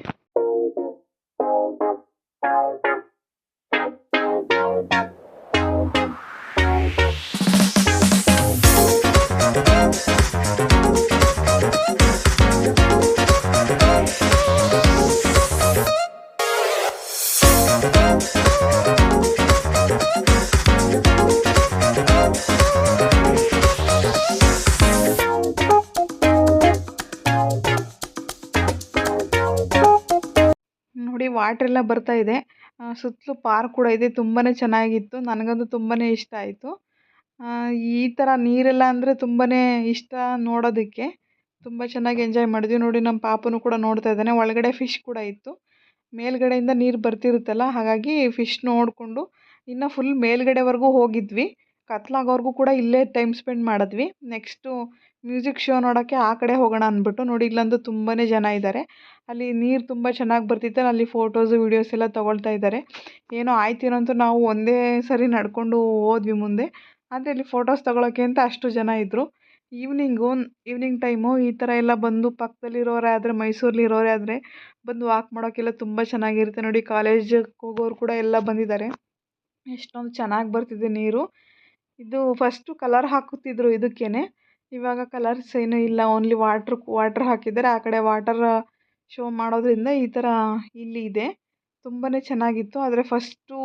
ನೋಡಿ ವಾಟ್ರೆಲ್ಲ ಬರ್ತಾ ಇದೆ. ಸುತ್ತಲೂ ಪಾರ್ಕ್ ಕೂಡ ಇದೆ. ತುಂಬಾ ಚೆನ್ನಾಗಿತ್ತು. ನನಗಂತೂ ತುಂಬಾ ಇಷ್ಟ ಆಯಿತು. ಈ ಥರ ನೀರೆಲ್ಲ ಅಂದರೆ ತುಂಬಾ ಇಷ್ಟ ನೋಡೋದಕ್ಕೆ. ತುಂಬ ಚೆನ್ನಾಗಿ ಎಂಜಾಯ್ ಮಾಡಿದ್ವಿ. ನೋಡಿ ನಮ್ಮ ಪಾಪನೂ ಕೂಡ ನೋಡ್ತಾ ಇದ್ದಾನೆ. ಒಳಗಡೆ ಫಿಶ್ ಕೂಡ ಇತ್ತು. ಮೇಲ್ಗಡೆಯಿಂದ ನೀರು ಬರ್ತಿರುತ್ತಲ್ಲ, ಹಾಗಾಗಿ ಫಿಶ್ ನೋಡಿಕೊಂಡು ಇನ್ನು ಫುಲ್ ಮೇಲ್ಗಡೆವರೆಗೂ ಹೋಗಿದ್ವಿ. ಕತ್ಲಾಗೋವರೆಗೂ ಕೂಡ ಇಲ್ಲೇ ಟೈಮ್ ಸ್ಪೆಂಡ್ ಮಾಡಿದ್ವಿ. ನೆಕ್ಸ್ಟು ಮ್ಯೂಸಿಕ್ ಶೋ ನೋಡೋಕ್ಕೆ ಆ ಕಡೆ ಹೋಗೋಣ ಅಂದ್ಬಿಟ್ಟು. ನೋಡಿ ಇಲ್ಲಂತೂ ತುಂಬಾ ಜನ ಇದ್ದಾರೆ. ಅಲ್ಲಿ ನೀರು ತುಂಬ ಚೆನ್ನಾಗಿ ಬರ್ತಿತ್ತು. ಅಲ್ಲಿ ಫೋಟೋಸು ವೀಡಿಯೋಸ್ ಎಲ್ಲ ತೊಗೊಳ್ತಾ ಇದ್ದಾರೆ. ಏನೋ ಆಯ್ತೇನೋ ಅಂತ ನಾವು ಒಂದೇ ಸರಿ ನಡ್ಕೊಂಡು ಹೋದ್ವಿ ಮುಂದೆ. ಆದರೆ ಇಲ್ಲಿ ಫೋಟೋಸ್ ತೊಗೊಳಕ್ಕೆ ಅಂತ ಅಷ್ಟು ಜನ ಇದ್ದರು. ಈವ್ನಿಂಗ್ ಟೈಮು ಈ ಥರ ಎಲ್ಲ ಬಂದು ಪಕ್ಕದಲ್ಲಿರೋರೇ ಆದರೆ, ಮೈಸೂರಲ್ಲಿರೋರೇ ಆದರೆ ಬಂದು ವಾಕ್ ಮಾಡೋಕ್ಕೆಲ್ಲ ತುಂಬ ಚೆನ್ನಾಗಿರುತ್ತೆ. ನೋಡಿ ಕಾಲೇಜಿಗೆ ಹೋಗೋರು ಕೂಡ ಎಲ್ಲ ಬಂದಿದ್ದಾರೆ. ಎಷ್ಟೊಂದು ಚೆನ್ನಾಗಿ ಬರ್ತಿದೆ ನೀರು. ಇದು ಫಸ್ಟು ಕಲರ್ ಹಾಕುತ್ತಿದ್ರು ಇದಕ್ಕೇ, ಇವಾಗ ಕಲರ್ಸ್ ಏನೂ ಇಲ್ಲ, ಓನ್ಲಿ ವಾಟ್ರ್ ಹಾಕಿದ್ದಾರೆ. ಆ ಕಡೆ ವಾಟರ್ ಶೋ ಮಾಡೋದ್ರಿಂದ ಈ ಥರ ಇಲ್ಲಿ ಇದೆ. ತುಂಬಾ ಚೆನ್ನಾಗಿತ್ತು. ಆದರೆ ಫಸ್ಟು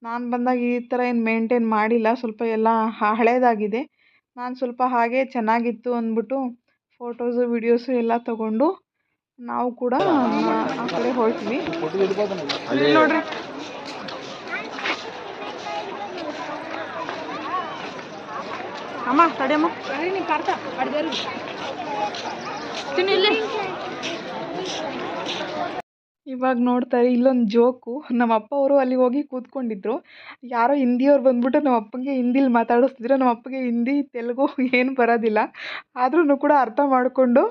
ನಾನು ಬಂದಾಗ ಈ ಥರ ಏನು ಮೇಂಟೈನ್ ಮಾಡಿಲ್ಲ, ಸ್ವಲ್ಪ ಎಲ್ಲ ಹಳೇದಾಗಿದೆ. ನಾನು ಸ್ವಲ್ಪ ಹಾಗೆ ಚೆನ್ನಾಗಿತ್ತು ಅಂದ್ಬಿಟ್ಟು ಫೋಟೋಸು ವೀಡಿಯೋಸು ಎಲ್ಲ ತಗೊಂಡು ನಾವು ಕೂಡ ಆ ಕಡೆ ಹೊರಟ್ವಿ. ನೋಡ್ರಿ ಅಮ್ಮ, ತಡೆಯಮ್ಮ, ಇವಾಗ ನೋಡ್ತಾರೆ ಇಲ್ಲೊಂದು ಜೋಕು. ನಮ್ಮ ಅಪ್ಪ ಅವರು ಅಲ್ಲಿ ಹೋಗಿ ಕೂತ್ಕೊಂಡಿದ್ರು. ಯಾರೋ ಹಿಂದಿಯವ್ರು ಬಂದ್ಬಿಟ್ಟು ನಮ್ಮ ಅಪ್ಪಂಗೆ ಹಿಂದಿಲಿ ಮಾತಾಡಿಸ್ತಿದ್ರು. ನಮ್ಮ ಅಪ್ಪಗೆ ಹಿಂದಿ ತೆಲುಗು ಏನು ಬರೋದಿಲ್ಲ, ಆದ್ರೂ ಕೂಡ ಅರ್ಥ ಮಾಡಿಕೊಂಡು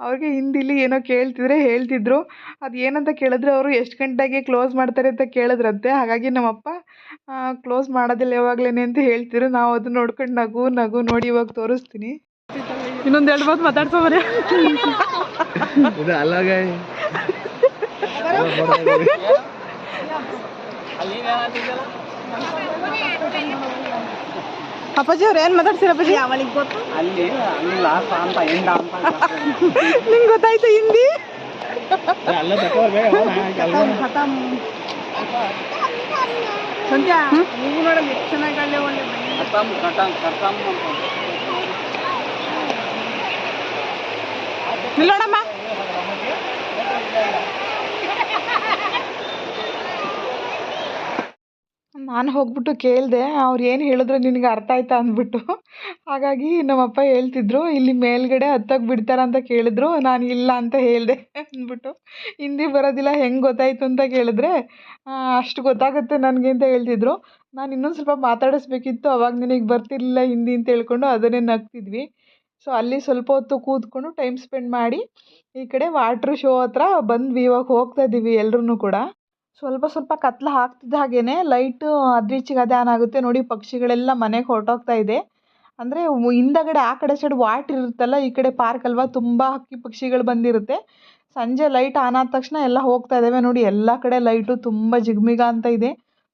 ಅವ್ರಿಗೆ ಹಿಂದಿಲಿ ಏನೋ ಹೇಳ್ತಿದ್ರು. ಅದು ಏನಂತ ಕೇಳಿದ್ರೆ ಅವರು ಎಷ್ಟು ಗಂಟೆಗೆ ಕ್ಲೋಸ್ ಮಾಡ್ತಾರೆ ಅಂತ ಕೇಳಿದ್ರಂತೆ. ಹಾಗಾಗಿ ನಮ್ಮಪ್ಪ ಕ್ಲೋಸ್ ಮಾಡೋದಿಲ್ಲ ಯಾವಾಗಲೇ ಅಂತ ಹೇಳ್ತಿದ್ರು. ನಾವು ಅದನ್ನ ನೋಡ್ಕೊಂಡು ನಗು ನೋಡಿ ಇವಾಗ ತೋರಿಸ್ತೀನಿ. ಇನ್ನೊಂದು 2 ಮಾತು ಮಾತಾಡ್ಸೋಬರೇ. ಅಪ್ಪಾಜಿ ಅವ್ರು ಏನು ಮಾತಾಡ್ತೀರ ಅಪ್ಪಾಜಿ? ಅಲ್ಲಿ ಲಾಸ್ಟ್ ಅಂತ ಎಂಡ ಅಂತ ನಿಂಗೆ ಗೊತ್ತಾಯ್ತು ಹಿಂದಿ? ಸಂಧ್ಯಾ ನೀವು ನೋಡಮ್ಮ ಎಷ್ಟು ಚೆನ್ನಾಗಿ ಅಲ್ಲೇ ಒಳ್ಳೆ ನಿಲ್ಲೋಣಮ್ಮ. ನಾನು ಹೋಗ್ಬಿಟ್ಟು ಕೇಳಿದೆ, ಅವ್ರು ಏನು ಹೇಳಿದ್ರು ನಿನಗೆ ಅರ್ಥ ಆಯ್ತಾ ಅಂದ್ಬಿಟ್ಟು. ಹಾಗಾಗಿ ನಮ್ಮಪ್ಪ ಹೇಳ್ತಿದ್ರು ಇಲ್ಲಿ ಮೇಲ್ಗಡೆ ಹತ್ತೋಕೆ ಬಿಡ್ತಾರ ಅಂತ ಕೇಳಿದ್ರು. ನಾನು ಇಲ್ಲ ಅಂತ ಹೇಳಿದೆ ಅಂದ್ಬಿಟ್ಟು. ಹಿಂದಿ ಬರೋದಿಲ್ಲ, ಹೆಂಗೆ ಗೊತ್ತಾಯಿತು ಅಂತ ಕೇಳಿದ್ರೆ ಅಷ್ಟು ಗೊತ್ತಾಗುತ್ತೆ ನನಗೆ ಅಂತ ಹೇಳ್ತಿದ್ರು. ನಾನು ಇನ್ನೊಂದು ಸ್ವಲ್ಪ ಮಾತಾಡಿಸ್ಬೇಕಿತ್ತು, ಅವಾಗ ನಿನಗೆ ಬರ್ತಿರ್ಲಿಲ್ಲ ಹಿಂದಿ ಅಂತ ಹೇಳ್ಕೊಂಡು ಅದನ್ನೇ ನಗ್ತಿದ್ವಿ. ಸೊ ಅಲ್ಲಿ ಸ್ವಲ್ಪ ಹೊತ್ತು ಕೂತ್ಕೊಂಡು ಟೈಮ್ ಸ್ಪೆಂಡ್ ಮಾಡಿ ಈ ಕಡೆ ವಾಟ್ರ್ ಶೋ ಹತ್ರ ಬಂದ್ವಿ. ಇವಾಗ ಹೋಗ್ತಾ ಇದ್ದೀವಿ ಎಲ್ಲರೂ ಕೂಡ. ಸ್ವಲ್ಪ ಕತ್ಲು ಆಗ್ತಿದ್ದ ಹಾಗೇ ಲೈಟು ಅದ್ರೀಚಿಗೆ ಅದೇ ಆನ್ ಆಗುತ್ತೆ. ನೋಡಿ ಪಕ್ಷಿಗಳೆಲ್ಲ ಮನೆಗೆ ಹೊರಟೋಗ್ತಾ ಇದೆ. ಅಂದರೆ ಹಿಂದಗಡೆ ಆ ಕಡೆ ಸೈಡ್ ವಾಟ್ರ್ ಇರುತ್ತಲ್ಲ, ಈ ಕಡೆ ಪಾರ್ಕ್ ಅಲ್ವಾ, ತುಂಬ ಹಕ್ಕಿ ಪಕ್ಷಿಗಳು ಬಂದಿರುತ್ತೆ. ಸಂಜೆ ಲೈಟ್ ಆನ್ ಆದ ತಕ್ಷಣ ಎಲ್ಲ ಹೋಗ್ತಾ ಇದ್ದಾವೆ ನೋಡಿ. ಎಲ್ಲ ಕಡೆ ಲೈಟು ತುಂಬ ಜಿಗಮಿಗ ಅಂತ ಇದೆ,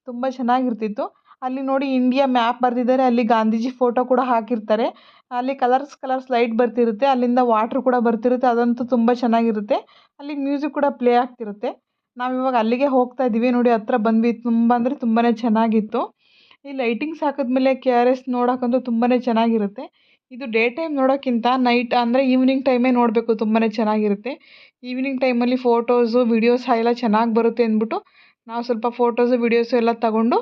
ತುಂಬ ಚೆನ್ನಾಗಿರ್ತಿತ್ತು. ಅಲ್ಲಿ ನೋಡಿ ಇಂಡಿಯಾ ಮ್ಯಾಪ್ ಬರೆದಿದ್ದಾರೆ, ಅಲ್ಲಿ ಗಾಂಧೀಜಿ ಫೋಟೋ ಕೂಡ ಹಾಕಿರ್ತಾರೆ. ಅಲ್ಲಿ ಕಲರ್ಸ್ ಲೈಟ್ ಬರ್ತಿರುತ್ತೆ, ಅಲ್ಲಿಂದ ವಾಟ್ರ್ ಕೂಡ ಬರ್ತಿರುತ್ತೆ. ಅದಂತೂ ತುಂಬ ಚೆನ್ನಾಗಿರುತ್ತೆ. ಅಲ್ಲಿ ಮ್ಯೂಸಿಕ್ ಕೂಡ ಪ್ಲೇ ಆಗ್ತಿರುತ್ತೆ. ನಾವಿವಾಗ ಅಲ್ಲಿಗೆ ಹೋಗ್ತಾ ಇದ್ದೀವಿ ನೋಡಿ. ಹತ್ರ ಬಂದ್ವಿ, ತುಂಬ ಅಂದರೆ ತುಂಬಾ ಚೆನ್ನಾಗಿತ್ತು. ಈ ಲೈಟಿಂಗ್ಸ್ ಹಾಕಿದ್ಮೇಲೆ KRS ನೋಡೋಕ್ಕಂತೂ ತುಂಬಾ ಚೆನ್ನಾಗಿರುತ್ತೆ. ಇದು ಡೇ ಟೈಮ್ ನೋಡೋಕ್ಕಿಂತ ನೈಟ್ ಅಂದರೆ ಈವ್ನಿಂಗ್ ಟೈಮೇ ನೋಡಬೇಕು, ತುಂಬಾ ಚೆನ್ನಾಗಿರುತ್ತೆ. ಈವ್ನಿಂಗ್ ಟೈಮಲ್ಲಿ ಫೋಟೋಸು ವಿಡಿಯೋಸ್ ಎಲ್ಲ ಚೆನ್ನಾಗಿ ಬರುತ್ತೆ ಅಂದ್ಬಿಟ್ಟು ನಾವು ಸ್ವಲ್ಪ ಫೋಟೋಸು ವಿಡಿಯೋಸು ಎಲ್ಲ ತಗೊಂಡು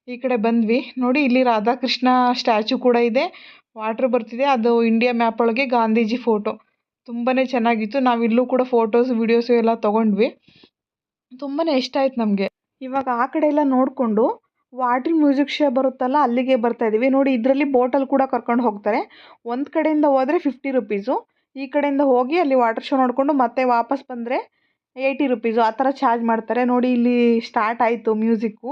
ಈ ಕಡೆ ಬಂದ್ವಿ ನೋಡಿ. ಇಲ್ಲಿ ರಾಧಾಕೃಷ್ಣ ಸ್ಟ್ಯಾಚು ಕೂಡ ಇದೆ, ವಾಟ್ರ್ ಬರ್ತಿದೆ. ಅದು ಇಂಡಿಯಾ ಮ್ಯಾಪ್ ಒಳಗೆ ಗಾಂಧೀಜಿ ಫೋಟೋ ತುಂಬಾ ಚೆನ್ನಾಗಿತ್ತು. ನಾವು ಇಲ್ಲೂ ಕೂಡ ಫೋಟೋಸು ವಿಡಿಯೋಸು ಎಲ್ಲ ತೊಗೊಂಡ್ವಿ. ತುಂಬಾ ಇಷ್ಟ ಆಯ್ತು ನಮಗೆ. ಇವಾಗ ಆ ಕಡೆ ಎಲ್ಲ ನೋಡಿಕೊಂಡು ವಾಟ್ರ್ ಮ್ಯೂಸಿಕ್ ಶೋ ಬರುತ್ತಲ್ಲ, ಅಲ್ಲಿಗೆ ಬರ್ತಾಯಿದ್ದೀವಿ ನೋಡಿ. ಇದರಲ್ಲಿ ಬೋಟಲ್ಲಿ ಕೂಡ ಕರ್ಕೊಂಡು ಹೋಗ್ತಾರೆ. ಒಂದು ಕಡೆಯಿಂದ ಹೋದರೆ 50 ರುಪೀಸು, ಈ ಕಡೆಯಿಂದ ಹೋಗಿ ಅಲ್ಲಿ ವಾಟರ್ ಶೋ ನೋಡಿಕೊಂಡು ಮತ್ತೆ ವಾಪಸ್ ಬಂದರೆ 80 ರುಪೀಸು, ಆ ಥರ ಚಾರ್ಜ್ ಮಾಡ್ತಾರೆ ನೋಡಿ. ಇಲ್ಲಿ ಸ್ಟಾರ್ಟ್ ಆಯಿತು ಮ್ಯೂಸಿಕ್ಕು,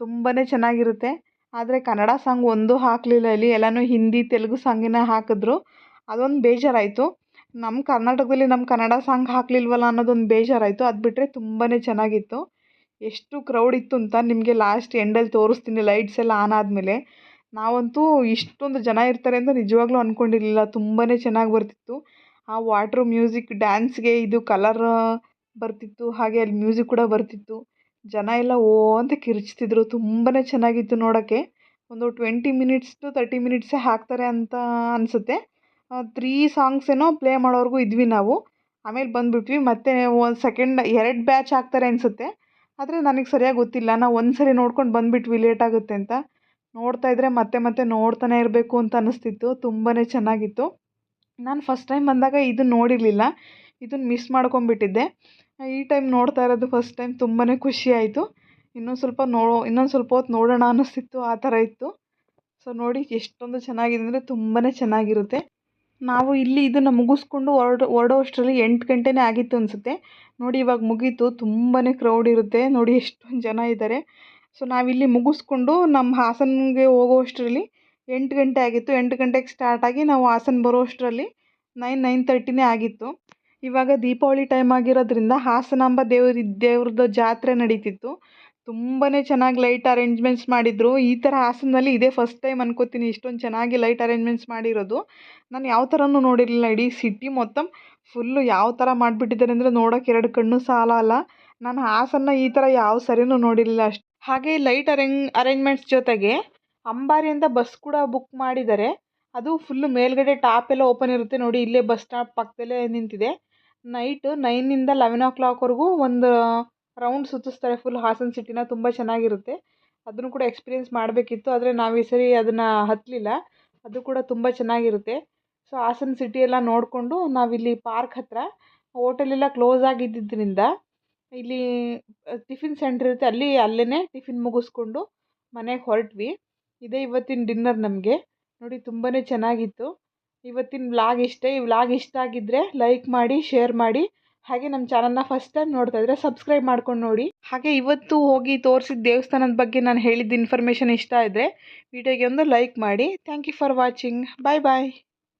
ತುಂಬಾ ಚೆನ್ನಾಗಿರುತ್ತೆ. ಆದರೆ ಕನ್ನಡ ಸಾಂಗ್ ಒಂದೂ ಹಾಕಲಿಲ್ಲ ಇಲ್ಲಿ, ಎಲ್ಲನೂ ಹಿಂದಿ ತೆಲುಗು ಸಾಂಗಿನ ಹಾಕಿದ್ರು. ಅದೊಂದು ಬೇಜಾರಾಯಿತು. ನಮ್ಮ ಕರ್ನಾಟಕದಲ್ಲಿ ನಮ್ಮ ಕನ್ನಡ ಸಾಂಗ್ ಹಾಕಲಿಲ್ವಲ್ಲ ಅನ್ನೋದೊಂದು ಬೇಜಾರಾಯಿತು. ಅದು ಬಿಟ್ಟರೆ ತುಂಬಾ ಚೆನ್ನಾಗಿತ್ತು. ಎಷ್ಟು ಕ್ರೌಡ್ ಇತ್ತು ಅಂತ ನಿಮಗೆ ಲಾಸ್ಟ್ ಎಂಡಲ್ಲಿ ತೋರಿಸ್ತೀನಿ. ಲೈಟ್ಸ್ ಎಲ್ಲ ಆನ್ ಆದಮೇಲೆ ನಾವಂತೂ ಇಷ್ಟೊಂದು ಜನ ಇರ್ತಾರೆ ಅಂತ ನಿಜವಾಗ್ಲೂ ಅಂದ್ಕೊಂಡಿರಲಿಲ್ಲ. ತುಂಬಾ ಚೆನ್ನಾಗಿ ಬರ್ತಿತ್ತು. ಆ ವಾಟ್ರ್ ಮ್ಯೂಸಿಕ್ ಡ್ಯಾನ್ಸ್ಗೆ ಇದು ಕಲರ್ ಬರ್ತಿತ್ತು, ಹಾಗೆ ಅಲ್ಲಿ ಮ್ಯೂಸಿಕ್ ಕೂಡ ಬರ್ತಿತ್ತು. ಜನ ಎಲ್ಲ ಓ ಅಂತ ಕಿರ್ಚ್ತಿದ್ರು. ತುಂಬಾ ಚೆನ್ನಾಗಿತ್ತು ನೋಡೋಕ್ಕೆ. ಒಂದು 20 ಮಿನಿಟ್ಸ್ ಟು 30 ಮಿನಿಟ್ಸೇ ಹಾಕ್ತಾರೆ ಅಂತ ಅನಿಸುತ್ತೆ. 3 ಸಾಂಗ್ಸ್ ಏನೋ ಪ್ಲೇ ಮಾಡೋವರೆಗೂ ಇದ್ವಿ ನಾವು. ಆಮೇಲೆ ಬಂದುಬಿಟ್ವಿ. ಮತ್ತೆ ಒಂದು ಸೆಕೆಂಡ್ 2 ಬ್ಯಾಚ್ ಹಾಕ್ತಾರೆ ಅನಿಸುತ್ತೆ, ಆದರೆ ನನಗೆ ಸರಿಯಾಗಿ ಗೊತ್ತಿಲ್ಲ. ನಾವು ಒಂದು ಸರಿ ನೋಡ್ಕೊಂಡು ಬಂದುಬಿಟ್ವಿ ಲೇಟಾಗುತ್ತೆ ಅಂತ. ನೋಡ್ತಾ ಇದ್ದರೆ ಮತ್ತೆ ನೋಡ್ತಾನೆ ಇರಬೇಕು ಅಂತ ಅನ್ನಿಸ್ತಿತ್ತು. ತುಂಬಾ ಚೆನ್ನಾಗಿತ್ತು. ನಾನು ಫಸ್ಟ್ ಟೈಮ್ ಬಂದಾಗ ಇದನ್ನು ನೋಡಿರಲಿಲ್ಲ, ಇದನ್ನು ಮಿಸ್ ಮಾಡ್ಕೊಂಬಿಟ್ಟಿದ್ದೆ. ಈ ಟೈಮ್ ನೋಡ್ತಾ ಇರೋದು ಫಸ್ಟ್ ಟೈಮ್. ತುಂಬಾ ಖುಷಿ ಆಯಿತು. ಇನ್ನೊಂದು ಸ್ವಲ್ಪ ಹೊತ್ತು ನೋಡೋಣ ಅನ್ನಿಸ್ತಿತ್ತು, ಆ ಥರ ಇತ್ತು. ಸೊ ನೋಡಿ ಎಷ್ಟೊಂದು ಚೆನ್ನಾಗಿದೆ ಅಂದರೆ ತುಂಬಾ ಚೆನ್ನಾಗಿರುತ್ತೆ. ನಾವು ಇಲ್ಲಿ ಇದನ್ನು ಮುಗಿಸ್ಕೊಂಡು ಹೊರಡೋಷ್ಟರಲ್ಲಿ 8 ಗಂಟೆನೇ ಆಗಿತ್ತು ಅನಿಸುತ್ತೆ ನೋಡಿ. ಇವಾಗ ಮುಗೀತು. ತುಂಬಾ ಕ್ರೌಡ್ ಇರುತ್ತೆ ನೋಡಿ, ಎಷ್ಟೊಂದು ಜನ ಇದ್ದಾರೆ. ಸೊ ನಾವಿಲ್ಲಿ ಮುಗಿಸ್ಕೊಂಡು ನಮ್ಮ ಹಾಸನ್ಗೆ ಹೋಗೋಷ್ಟರಲ್ಲಿ 8 ಗಂಟೆ ಆಗಿತ್ತು. 8 ಗಂಟೆಗೆ ಸ್ಟಾರ್ಟ್ ಆಗಿ ನಾವು ಹಾಸನ ಬರೋಷ್ಟರಲ್ಲಿ 9:30ನೇ ಆಗಿತ್ತು. ಇವಾಗ ದೀಪಾವಳಿ ಟೈಮ್ ಆಗಿರೋದ್ರಿಂದ ಹಾಸನಾಂಬ ದೇವ್ರದ್ದು ಜಾತ್ರೆ ನಡೀತಿತ್ತು. ತುಂಬಾ ಚೆನ್ನಾಗಿ ಲೈಟ್ ಅರೇಂಜ್ಮೆಂಟ್ಸ್ ಮಾಡಿದರು. ಈ ಥರ ಹಾಸನದಲ್ಲಿ ಇದೇ ಫಸ್ಟ್ ಟೈಮ್ ಅನ್ಕೋತೀನಿ ಇಷ್ಟೊಂದು ಚೆನ್ನಾಗಿ ಲೈಟ್ ಅರೇಂಜ್ಮೆಂಟ್ಸ್ ಮಾಡಿರೋದು. ನಾನು ಯಾವ ಥರನೂ ನೋಡಿರಲಿಲ್ಲ. ಇಡೀ ಸಿಟಿ ಮೊತ್ತ ಫುಲ್ಲು ಯಾವ ಥರ ಮಾಡಿಬಿಟ್ಟಿದ್ದಾರೆ ಅಂದರೆ ನೋಡೋಕೆ 2 ಕಣ್ಣು ಸಾಲಲ್ಲ. ನಾನು ಹಾಸನ ಈ ಥರ ಯಾವ ಸರಿನೂ ನೋಡಿರಲಿಲ್ಲ ಅಷ್ಟು. ಹಾಗೆ ಲೈಟ್ ಅರೇಂಜ್ಮೆಂಟ್ಸ್ ಜೊತೆಗೆ ಅಂಬಾರಿ ಅಂತ ಬಸ್ ಕೂಡ ಬುಕ್ ಮಾಡಿದ್ದಾರೆ. ಅದು ಫುಲ್ಲು ಮೇಲ್ಗಡೆ ಟಾಪ್ ಎಲ್ಲ ಓಪನ್ ಇರುತ್ತೆ ನೋಡಿ. ಇಲ್ಲೇ ಬಸ್ ಸ್ಟಾಪ್ ಪಕ್ಕದಲ್ಲೇ ನಿಂತಿದೆ. ನೈಟ್ 9ಇಂದ 11 o'clockವರೆಗೂ ಒಂದು ರೌಂಡ್ ಸುತ್ತಿಸ್ತಾರೆ ಫುಲ್ ಹಾಸನ ಸಿಟಿನ. ತುಂಬ ಚೆನ್ನಾಗಿರುತ್ತೆ. ಅದನ್ನು ಕೂಡ ಎಕ್ಸ್ಪೀರಿಯೆನ್ಸ್ ಮಾಡಬೇಕಿತ್ತು, ಆದರೆ ನಾವು ಈ ಸರಿ ಅದನ್ನು ಹತ್ತಲಿಲ್ಲ. ಅದು ಕೂಡ ತುಂಬ ಚೆನ್ನಾಗಿರುತ್ತೆ. ಸೊ ಹಾಸನ ಸಿಟಿ ಎಲ್ಲ ನೋಡಿಕೊಂಡು ನಾವಿಲ್ಲಿ ಪಾರ್ಕ್ ಹತ್ತಿರ ಹೋಟೆಲೆಲ್ಲ ಕ್ಲೋಸ್ ಆಗಿದ್ದರಿಂದ ಇಲ್ಲಿ ಟಿಫಿನ್ ಸೆಂಟ್ರ್ ಇರುತ್ತೆ, ಅಲ್ಲೇ ಟಿಫಿನ್ ಮುಗಿಸ್ಕೊಂಡು ಮನೆಗೆ ಹೊರಟ್ವಿ. ಇದೇ ಇವತ್ತಿನ ಡಿನ್ನರ್ ನಮಗೆ ನೋಡಿ. ತುಂಬಾ ಚೆನ್ನಾಗಿತ್ತು. ಇವತ್ತಿನ ವ್ಲಾಗ್ ಇಷ್ಟೇ. ಈ ವ್ಲಾಗ್ ಇಷ್ಟ ಆಗಿದ್ದರೆ ಲೈಕ್ ಮಾಡಿ, ಶೇರ್ ಮಾಡಿ. ಹಾಗೆ ನಮ್ಮ ಚಾನಲ್ನ ಫಸ್ಟ್ ಟೈಮ್ ನೋಡ್ತಾ ಇದ್ದರೆ ಸಬ್ಸ್ಕ್ರೈಬ್ ಮಾಡ್ಕೊಂಡು ನೋಡಿ. ಹಾಗೆ ಇವತ್ತು ಹೋಗಿ ತೋರಿಸಿದ ದೇವಸ್ಥಾನದ ಬಗ್ಗೆ ನಾನು ಹೇಳಿದ ಇನ್ಫಾರ್ಮೇಷನ್ ಇಷ್ಟ ಇದ್ದರೆ ವಿಡಿಯೋಗೆ ಒಂದು ಲೈಕ್ ಮಾಡಿ. Thank you for watching. Bye bye.